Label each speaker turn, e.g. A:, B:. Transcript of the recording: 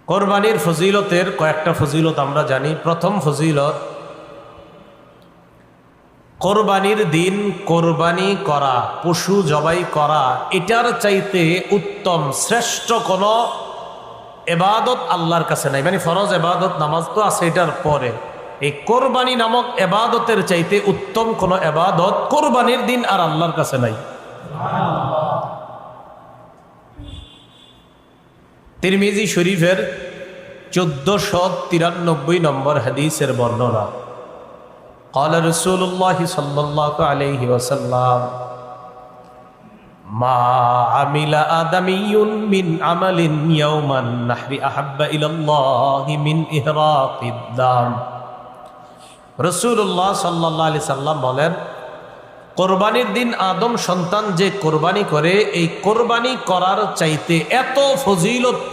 A: কোরবানির ফজিলতের কয়েকটা ফজিলত আমরা জানি। প্রথম ফজিলত, কোরবানির দিন কোরবানি করা, পশু জবাই করা, এটার চাইতে উত্তম শ্রেষ্ঠ কোনো এবাদত আল্লাহর কাছে নাই। মানে ফরজ এবাদত নামাজ তো আছে এটার পরে, এই কোরবানি নামক এবাদতের চাইতে উত্তম কোনো এবাদত কোরবানির দিন আর আল্লাহর কাছে নাই। তিরমিজি শরীফের 1493 নম্বর হাদিসের বর্ণনা, قال رسول الله صلى الله عليه وسلم ما عمل آدمي من عمل يوم النحر أحب إلى الله من إهراق الدم। রাসূলুল্লাহ সাল্লাল্লাহু আলাইহি সাল্লাম বলেন, কোরবানির দিন আদম সন্তান যে কোরবানি করে, এই কোরবানি করার চাইতে এত ফজিলত